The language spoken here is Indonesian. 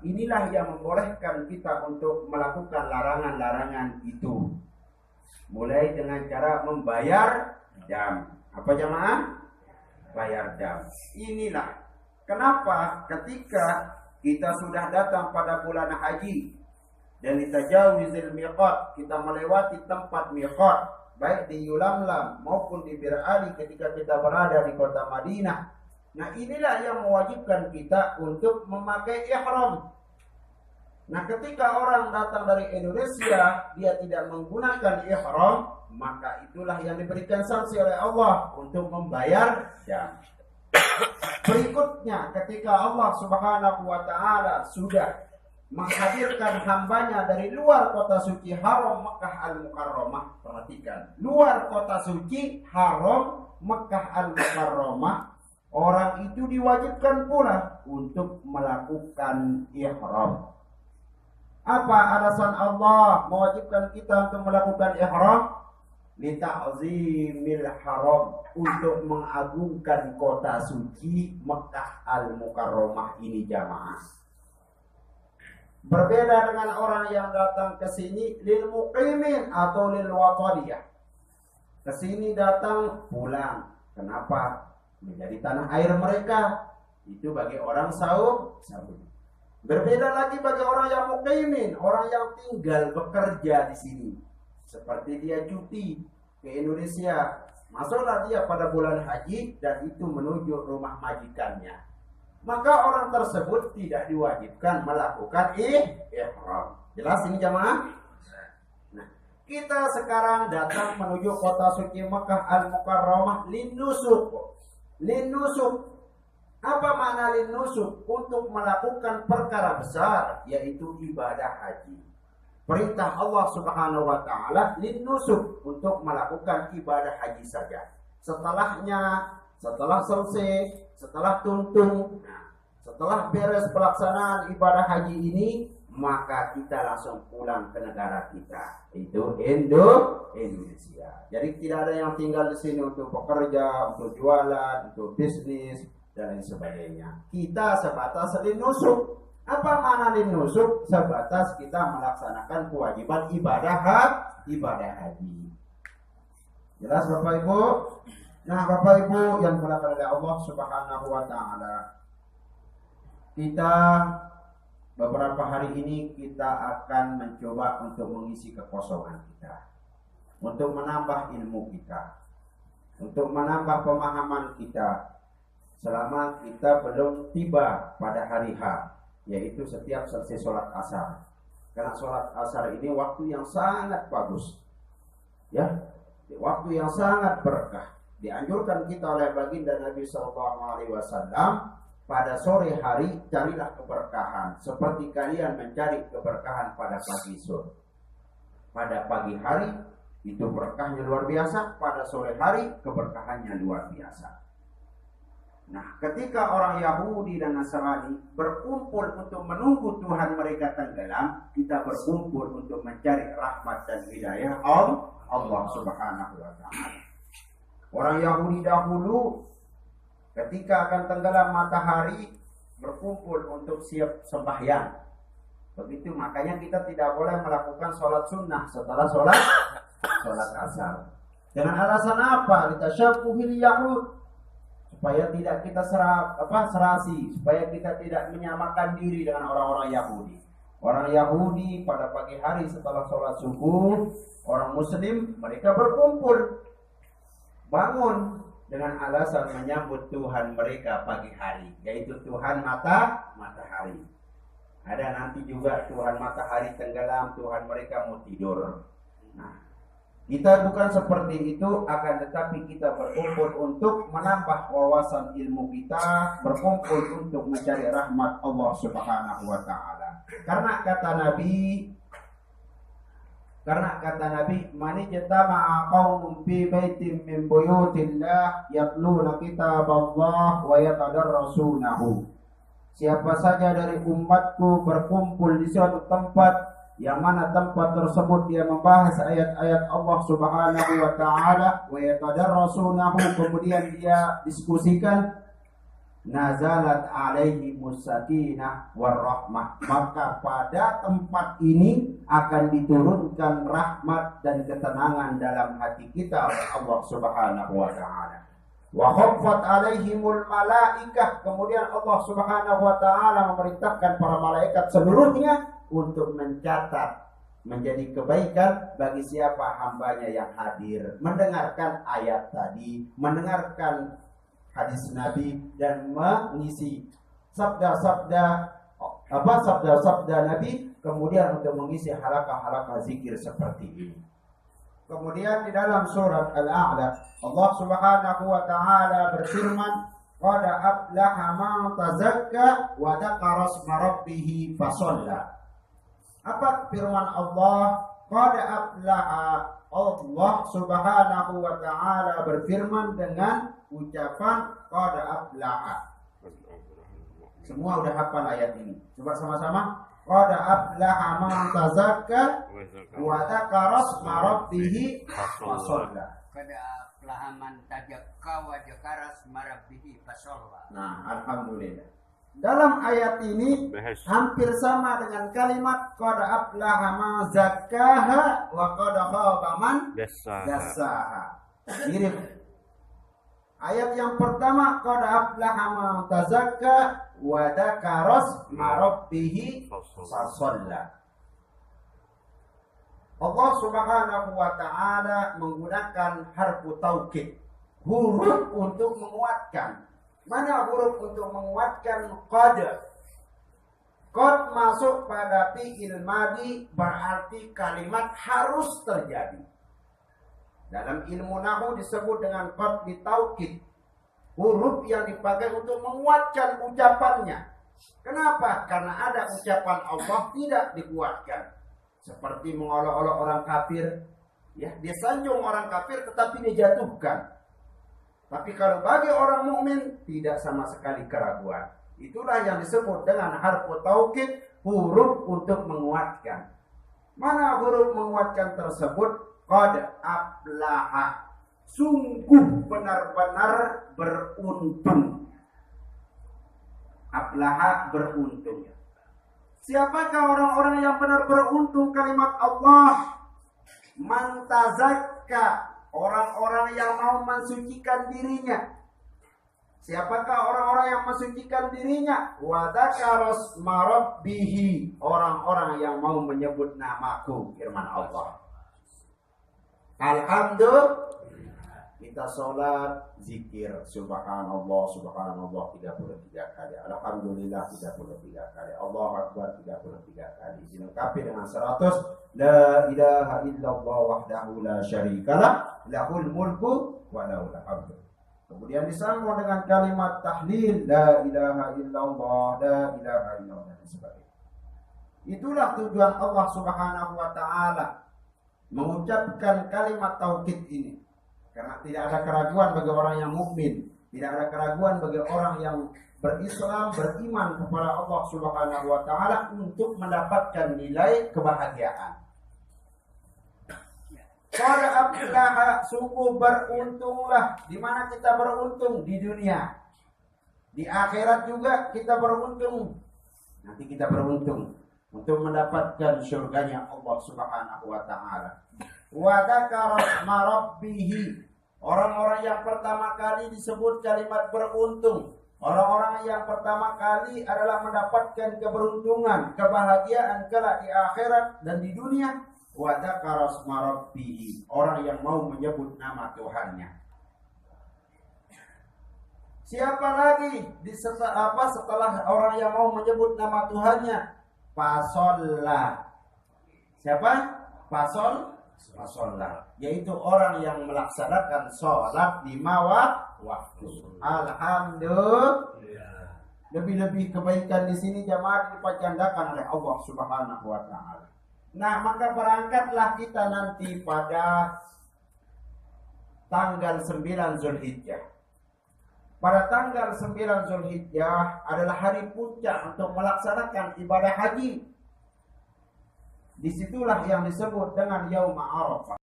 inilah yang membolehkan kita untuk melakukan larangan-larangan itu. Mulai dengan cara membayar jam. Apa jamaah? Bayar jam. Inilah kenapa ketika kita sudah datang pada bulan haji dan ditajawizil miqat, kita melewati tempat miqat, baik di Yulamlam maupun di Bir Ali ketika kita berada di kota Madinah. Nah, inilah yang mewajibkan kita untuk memakai ihram. Nah, ketika orang datang dari Indonesia, dia tidak menggunakan ihram, maka itulah yang diberikan sanksi oleh Allah untuk membayar jam. Berikutnya, ketika Allah Subhanahu wa Ta'ala sudah menghadirkan hambanya dari luar kota suci haram Mekah Al-Mukarramah, perhatikan, luar kota suci haram Mekah Al-Mukarramah, orang itu diwajibkan pula untuk melakukan ihram. Apa alasan Allah mewajibkan kita untuk melakukan ihram? Lita'zimil haram, untuk mengagungkan kota suci Mekah Al-Mukarramah ini jamaah. Berbeda dengan orang yang datang ke sini lil muqimin atau lil wataniyah. Ke sini datang pulang. Kenapa? Menjadi tanah air mereka. Itu bagi orang Saudi. Berbeda lagi bagi orang yang muqimin, orang yang tinggal bekerja di sini. Seperti dia cuti ke Indonesia, masuklah dia pada bulan haji dan itu menuju rumah majikannya. Maka orang tersebut tidak diwajibkan melakukan ihram. Jelas ini jamaah? Nah, kita sekarang datang menuju kota suci Mekah Al-Mukarramah linnusuk. Apa makna linnusuk? Untuk melakukan perkara besar, yaitu ibadah haji. Perintah Allah Subhanahu wa Ta'ala linnusuk, untuk melakukan ibadah haji saja. Setelah selesai, setelah tuntung, setelah beres pelaksanaan ibadah haji ini, maka kita langsung pulang ke negara kita, itu Indonesia. Jadi tidak ada yang tinggal di sini untuk bekerja, untuk jualan, untuk bisnis dan lain sebagainya. Kita sebatas linnusuk. Apa makna linnusuk? Sebatas kita melaksanakan kewajiban ibadah haji. Jelas Bapak Ibu? Nah, Bapak Ibu yang dimuliakan oleh Allah Subhanahu wa Ta'ala, kita beberapa hari ini kita akan mencoba untuk mengisi kekosongan kita, untuk menambah ilmu kita, untuk menambah pemahaman kita selama kita belum tiba pada hari H, yaitu setiap selesai sholat asar. Karena sholat asar ini waktu yang sangat bagus, ya, waktu yang sangat berkah. Dianjurkan kita oleh baginda Nabi SAW, pada sore hari carilah keberkahan, seperti kalian mencari keberkahan pada pagi sore. Pada pagi hari itu berkahnya luar biasa, pada sore hari keberkahannya luar biasa. Nah, ketika orang Yahudi dan Nasrani berkumpul untuk menunggu Tuhan mereka tenggelam, kita berkumpul untuk mencari rahmat dan hidayah Allah Subhanahu wa Ta'ala. Orang Yahudi dahulu ketika akan tenggelam matahari berkumpul untuk siap sembahyang. Begitu, makanya kita tidak boleh melakukan sholat sunnah setelah sholat asar. Dengan alasan apa? Litasyabuhil Yahud, supaya tidak kita serasi, supaya kita tidak menyamakan diri dengan orang-orang Yahudi. Orang Yahudi pada pagi hari setelah sholat subuh, orang Muslim mereka berkumpul, bangun dengan alasan menyambut Tuhan mereka pagi hari, yaitu Tuhan matahari. Ada nanti juga Tuhan matahari tenggelam, Tuhan mereka mau tidur. Nah, kita bukan seperti itu, akan tetapi kita berkumpul untuk menambah wawasan ilmu kita, berkumpul untuk mencari rahmat Allah Subhanahu wa Ta'ala. Karena kata Nabi, man ijtama'a qaumun fi baitin min buyutillah yatluna kitaballah wa yatadarrasunahu. Siapa saja dari umatku berkumpul di suatu tempat, yang mana tempat tersebut dia membahas ayat-ayat Allah Subhanahu wa Ta'ala, wa yatadarrasunahu, kemudian dia diskusikan, nazalat alaihimus sakinah warahmah. Maka pada tempat ini akan diturunkan rahmat dan ketenangan dalam hati kita oleh Allah Subhanahu wa taala. Wa khaffat alaihimul malaikah, kemudian Allah Subhanahu wa taala memerintahkan para malaikat seluruhnya untuk mencatat menjadi kebaikan bagi siapa hambanya yang hadir, mendengarkan ayat tadi, mendengarkan hadis Nabi, dan mengisi sabda-sabda Nabi, kemudian untuk mengisi halaqah-halaqah zikir seperti ini. Kemudian di dalam surat Al-A'la Allah Subhanahu wa taala berfirman, qad aflaha man tazakka wa dzakara isma rabbih fasalla. Apa firman Allah? Qad aflaha. Allah Subhanahu wa taala berfirman dengan ucapan qad aflaha. Semua udah hafal ayat ini. Coba sama-sama. Qad aflaha man tazakka wa dzakara isma rabbih fasalla. Qad aflaha man tazakka wa dzakara isma rabbih fasalla. Nah, alhamdulillah. Dalam ayat ini hampir sama dengan kalimat qad aflaha man zakkaha wa qad khaba man dassaha. Mirip. Ayat yang pertama qad aflaha man tazakka wa dzakara isma rabbih fasalla. Allah Subhanahu wa taala menggunakan harfu taukid, huruf untuk menguatkan. Mana huruf untuk menguatkan? Qad. Qad masuk pada fi'il madhi, berarti kalimat harus terjadi. Dalam ilmu nahwu disebut dengan qad bitaukid. Huruf yang dipakai untuk menguatkan ucapannya. Kenapa? Karena ada ucapan Allah tidak dikuatkan. Seperti mengolok-olok orang kafir, ya, dia sanjung orang kafir tetapi dijatuhkan. Tapi kalau bagi orang mukmin tidak sama sekali keraguan. Itulah yang disebut dengan harfu taukid, huruf untuk menguatkan. Mana huruf menguatkan tersebut? Qad aflaha. Sungguh benar-benar beruntung. Aflaha beruntung. Siapakah orang-orang yang benar beruntung? Kalimat Allah, man tazakka, orang-orang yang mau mensucikan dirinya. Siapakah orang-orang yang mensucikan dirinya? Wa dzakara isma rabbih, orang-orang yang mau menyebut namaku, firman Allah. Alhamdulillah, kita sholat zikir subhanallah 33 kali, alhamdulillah 33 kali, Allahu akbar 33 kali, dilengkapi dengan 100 la ilaha illallah wahdahu la syarikalah lahul mulku wa lahul hamdu. Kemudian disambung dengan kalimat tahlil la ilaha illallah, la ilaha illallah, dan sebagainya. Itulah tujuan Allah Subhanahu wa taala mengucapkan kalimat tauhid ini. Karena tidak ada keraguan bagi orang yang mukmin, tidak ada keraguan bagi orang yang berislam, beriman kepada Allah Subhanahu wa taala untuk mendapatkan nilai kebahagiaan. Qad aflaha, sungguh beruntunglah. Di mana kita beruntung? Di dunia. Di akhirat juga kita beruntung. Nanti kita beruntung untuk mendapatkan surganya Allah Subhanahu wa taala. Wa dzakara isma rabbih, orang-orang yang pertama kali disebut kalimat beruntung. Orang-orang yang pertama kali adalah mendapatkan keberuntungan, kebahagiaan kelak di akhirat dan di dunia. Wa dzakara isma rabbih, orang yang mau menyebut nama Tuhannya. Siapa lagi setelah orang yang mau menyebut nama Tuhannya? Fasalla. Siapa? Fasollah, yaitu orang yang melaksanakan sholat 5 waktu. Alhamdulillah. Lebih-lebih kebaikan di sini jamaah dipacandakan oleh Allah Subhanahu wa taala. Nah, maka berangkatlah kita nanti pada tanggal 9 Zulhijjah. Pada tanggal 9 Zulhijjah adalah hari puncak untuk melaksanakan ibadah haji. Disitulah yang disebut dengan Yaum Arafah.